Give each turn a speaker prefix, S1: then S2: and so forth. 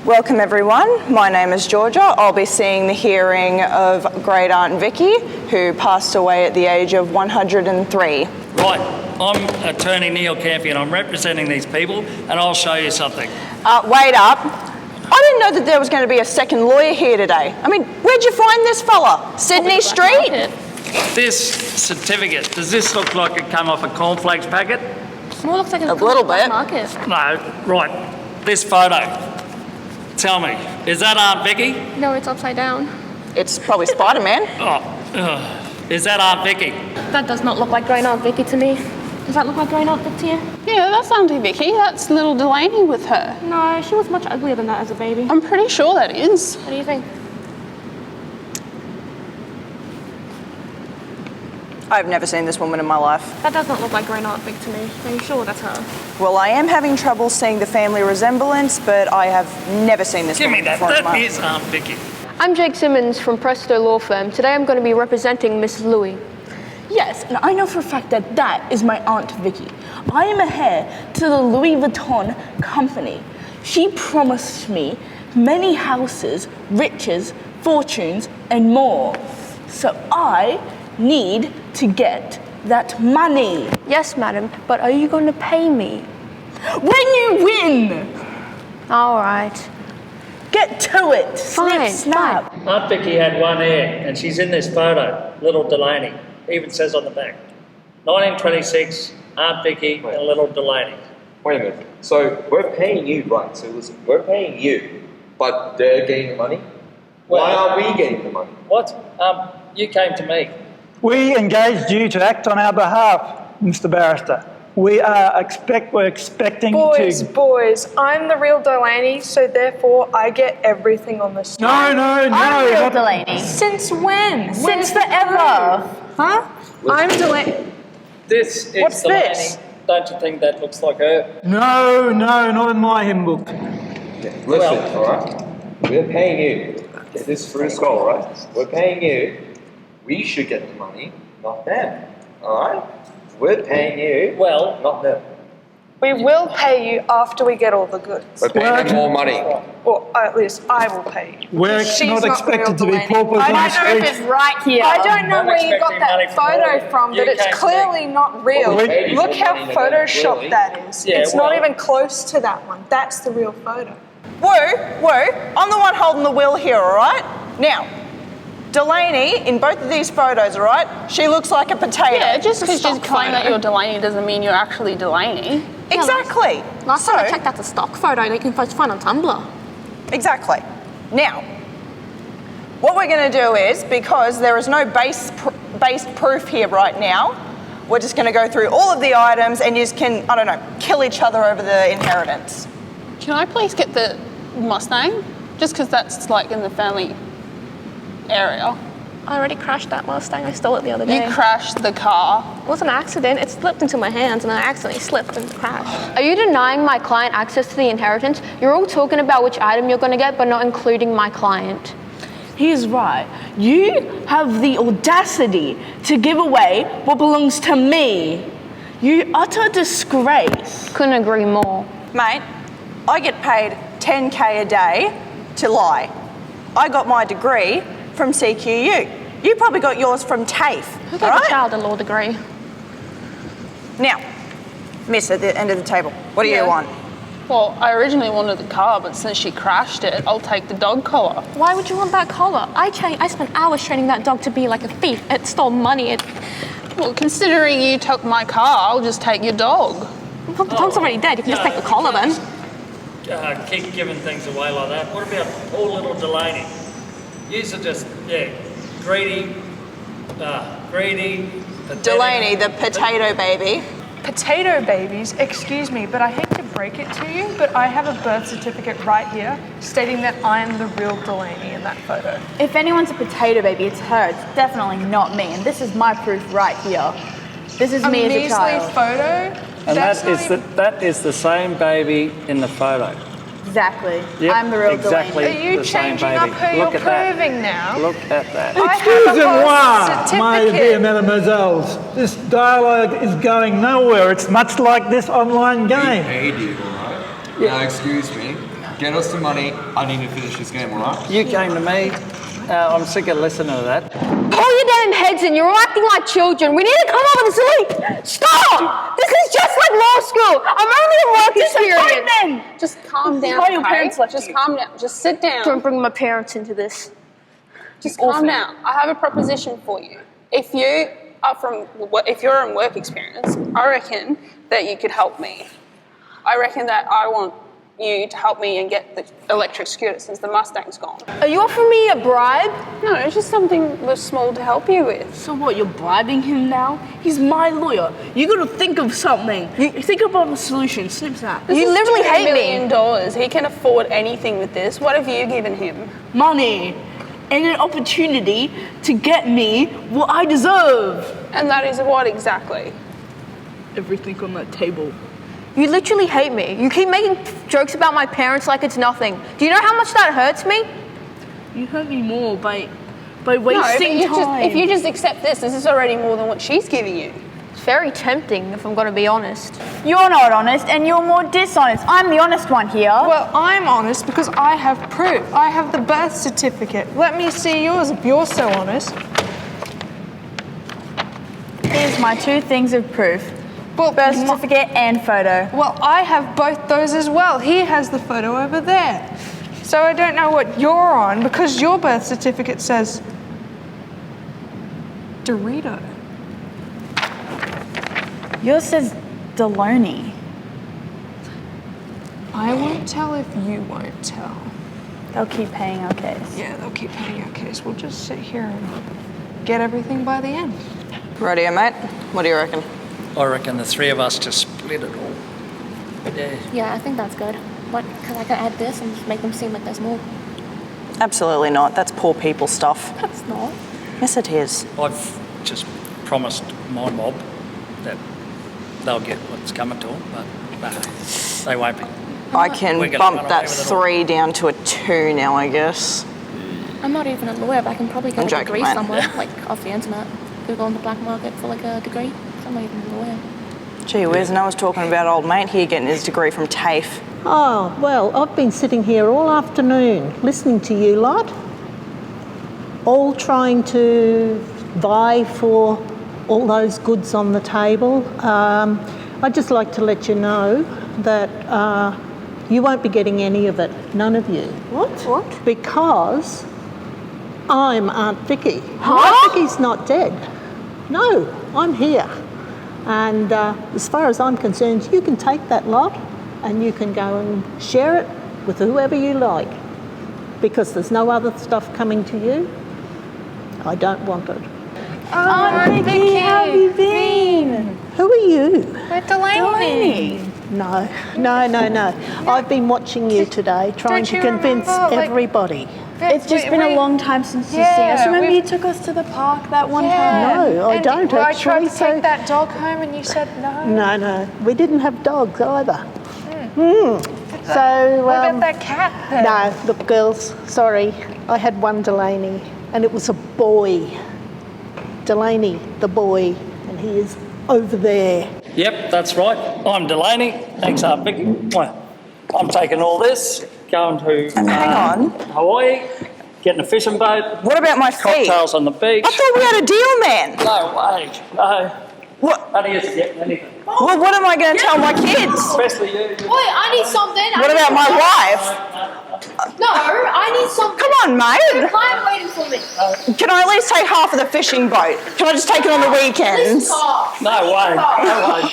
S1: Welcome everyone, my name is Georgia. I'll be seeing the hearing of Great Aunt Vicky, who passed away at the age of 103.
S2: Right, I'm attorney Neil Campion. I'm representing these people and I'll show you something.
S1: Wait up. I didn't know that there was going to be a second lawyer here today. I mean, where'd you find this fella? Sydney Street?
S2: This certificate, does this look like it come off a cornflakes packet?
S3: More looks like
S1: A little bit.
S3: Market.
S2: No, right, this photo. Tell me, is that Aunt Vicky?
S3: No, it's upside down.
S1: It's probably Spider-Man.
S2: Is that Aunt Vicky?
S3: That does not look like Great Aunt Vicky to me. Does that look like Great Aunt Vicky to you?
S4: Yeah, that's Auntie Vicky. That's little Delaney with her.
S3: No, she was much uglier than that as a baby.
S4: I'm pretty sure that is.
S3: What do you think?
S1: I've never seen this woman in my life.
S3: That does not look like Great Aunt Vicky to me. Are you sure that's her?
S1: Well, I am having trouble seeing the family resemblance, but I have never seen this
S2: Give me
S1: woman
S2: that,
S1: before in my
S2: that
S1: life.
S2: is Aunt Vicky.
S5: I'm Jake Simmons from Presto Law Firm. Today I'm going to be representing Miss Louie.
S6: Yes, and I know for a fact that that is my Aunt Vicky. I am a heir to the Louis Vuitton company. She promised me many houses, riches, fortunes, and more. So I need to get that money.
S5: Yes, madam, but are you going to pay me?
S6: When you win!
S5: All right.
S6: Get to it!
S5: Fine,
S6: Snip, snap!
S2: Aunt Vicky had one heir and she's in this photo, little Delaney. Even says on the back. 1926, Aunt Vicky and little Delaney.
S7: Wait a minute. So we're paying you, right? So listen, we're paying you, but they're getting the money? Why aren't we getting the money?
S2: What? You came to me.
S8: We engaged you to act on our behalf, Mr. Barrister. We're expecting
S9: Boys, I'm the real Delaney, so therefore I get everything on this.
S8: No.
S6: I'm real
S8: not-
S6: Delaney.
S9: Since when?
S6: Since forever!
S9: Huh? I'm Delaney.
S2: This is
S9: What's
S2: Delaney.
S9: this?
S2: Don't you think that looks like her?
S8: No, not in my hymn book.
S7: Listen, alright? We're paying you. Get this through skull, right? We're paying you. We should get the money, not them. Alright? We're paying you,
S2: Well,
S7: not them.
S9: We will pay you after we get all the goods.
S7: We're paying them more money.
S9: Well, at least I will pay you.
S8: We're
S9: She's
S8: not
S9: the
S8: expected to
S9: real
S8: be
S9: Delaney.
S8: paupers on the
S9: I don't know if
S8: streets.
S9: it's right here. I don't know
S2: I'm
S9: where you got
S2: expecting money
S9: that
S2: from
S9: photo
S2: Lloyd.
S9: from,
S2: You
S9: but it's
S2: came to me.
S9: clearly not real.
S7: Well, we paid you
S9: Look
S7: more
S9: how
S7: money than them,
S9: photoshopped
S7: really.
S9: that is.
S2: Yeah,
S9: It's not
S2: well-
S9: even close to that one. That's the real photo.
S1: Whoa, I'm the one holding the wheel here, all right? Now, Delaney, in both of these photos, all right, she looks like a potato.
S4: Yeah, just because you
S3: stock
S4: claim that
S3: photo.
S4: you're Delaney doesn't mean you're actually Delaney.
S1: Exactly.
S3: Last time I checked, that's a stock photo that you can find on Tumblr.
S1: Exactly. Now, what we're going to do is, because there is no based proof here right now, we're just going to go through all of the items and you just can, I don't know, kill each other over the inheritance.
S4: Can I please get the Mustang? Just because that's like in the family area.
S3: I already crashed that Mustang. I stole it the other day.
S4: You crashed the car.
S3: It was an accident. It slipped into my hands and I accidentally slipped and crashed.
S5: Are you denying my client access to the inheritance? You're all talking about which item you're going to get, but not including my client.
S6: He's right. You have the audacity to give away what belongs to me. You utter disgrace.
S5: Couldn't agree more.
S1: Mate, I get paid 10K a day to lie. I got my degree from CQU. You probably got yours from TAFE,
S3: Who gave
S1: all
S3: a
S1: right?
S3: child a law degree?
S1: Now, miss at the end of the table, what do you want?
S4: Well, I originally wanted the car, but since she crashed it, I'll take the dog collar.
S3: Why would you want that collar? I spent hours training that dog to be like a thief. It stole money.
S4: Well, considering you took my car, I'll just take your dog.
S3: Well, the dog's already dead. You can just take the collar then.
S2: Keep giving things away like that. What about poor little Delaney? Yous are just, greedy, pathetic.
S1: Delaney, the potato baby.
S9: Potato babies, excuse me, but I hate to break it to you, but I have a birth certificate right here stating that I am the real Delaney in that photo.
S6: If anyone's a potato baby, it's her. It's definitely not me. And this is my proof right here. This is me as a
S9: measly
S6: child.
S9: photo.
S2: And
S9: that's
S2: that is the same baby in the photo.
S6: Exactly.
S2: Yep,
S6: I'm the real
S2: exactly.
S6: Delaney.
S9: Are you
S2: the same
S9: changing up
S2: baby.
S9: who
S2: Look
S9: you're
S2: at that.
S9: proving now?
S2: Look at that.
S9: I have a birth
S8: Excusez-moi, my dear
S9: certificate.
S8: mademoiselles. This dialogue is going nowhere. It's much like this online game.
S10: Paid you, alright? Now, excuse me.
S7: get us the money. I need to finish this game, all right?
S2: You came to me. I'm sick of listening to that.
S5: Pull your damn heads in. You're all acting like children. We need to come up with a solution. Stop! This is just like law school. I'm only a work experience.
S4: Just calm down,
S6: why your
S4: okay?
S6: parents left
S4: Just
S6: you.
S4: calm down. Just sit down.
S5: Don't bring my parents into this.
S4: Just calm down. I have a proposition for you. If you're in work experience, I reckon that you could help me. I reckon that I want you to help me and get the electric scooter since the Mustang's gone.
S5: Are you offering me a bribe?
S4: No, it's just something small to help you with.
S6: So what, you're bribing him now? He's my lawyer. You gotta think of something. You think about a solution. Snip snap.
S4: This
S5: You
S4: is
S5: literally
S4: $2
S5: hate me.
S4: million. He can afford anything with this. What have you given him?
S6: Money and an opportunity to get me what I deserve.
S4: And that is what exactly?
S6: Everything on that table.
S5: You literally hate me. You keep making jokes about my parents like it's nothing. Do you know how much that hurts me?
S6: You hurt me more by
S4: No,
S6: wasting
S4: but
S6: time.
S4: if you just accept this is already more than what she's giving you.
S5: It's very tempting, if I'm going to be honest.
S10: You're not honest and you're more dishonest. I'm the honest one here.
S9: Well, I'm honest because I have proof. I have the birth certificate. Let me see yours if you're so honest.
S10: Here's my 2 things of proof.
S9: Well,
S10: Birth certificate and photo.
S9: Well, I have both those as well. He has the photo over there. So I don't know what you're on because your birth certificate says Dorito.
S10: Yours says Deloney.
S9: I won't tell if you won't tell.
S10: They'll keep paying our case.
S9: Yeah, they'll keep paying our case. We'll just sit here and get everything by the end.
S1: Radio, mate. What do you reckon?
S2: I reckon the 3 of us just split it all. Yeah.
S3: Yeah, I think that's good. What? Because I can add this and just make them seem like there's more.
S1: Absolutely not. That's poor people stuff.
S3: That's not.
S1: Yes, it is.
S2: I've just promised my mob that they'll get what's coming to them, but no, they won't be.
S1: I can
S2: We're gonna
S1: bump
S2: run
S1: that
S2: away with it all.
S1: 3 down to a 2 now, I guess.
S3: I'm not even a lawyer, but I can probably
S1: I'm
S3: get a
S1: joking,
S3: degree
S1: mate.
S3: somewhere, like off the internet. Google on the black market for like a degree. I'm not even a lawyer.
S1: Gee whiz, and I was talking about old mate here getting his degree from TAFE.
S11: Oh, well, I've been sitting here all afternoon listening to you lot, all trying to vie for all those goods on the table. I'd just like to let you know that you won't be getting any of it, none of you.
S5: What?
S11: Because I'm Aunt Vicky.
S5: Huh?
S11: Aunt Vicky's not dead. No, I'm here. And as far as I'm concerned, you can take that lot and you can go and share it with whoever you like. Because there's no other stuff coming to you. I don't want it.
S10: Aunt Vicky, how have you been?
S11: Who are you?
S9: We're Delaney.
S11: No. I've been watching you today, trying
S9: Don't
S11: to
S9: you
S11: convince
S9: remember, like-
S11: everybody.
S10: It's just been a long time since you've seen us. Remember you took us to the park that one time?
S11: No, I don't
S9: I tried
S11: actually.
S9: to take that dog home and you said no.
S11: No, we didn't have dogs either. So,
S9: What about that cat then?
S11: no, look, girls, sorry. I had one Delaney, and it was a boy. Delaney, the boy, and he is over there.
S2: Yep, that's right. I'm Delaney. Thanks, Aunt Vicky. Well, I'm taking all this, going to
S1: Hang on.
S2: Hawaii, getting a fishing boat,
S1: What about my feet?
S2: cocktails on the beach.
S1: I thought we had a deal, man.
S2: No way, no.
S1: What?
S2: None of you getting anything.
S1: Well, what am I going to tell my kids?
S2: Especially you.
S5: Wait, I need something.
S1: What about my wife?
S5: No, I need something.
S1: Come on, mate.
S5: Client waiting for me.
S1: Can I at least take half of the fishing boat? Can I just take it on the weekends?
S2: No way, no way.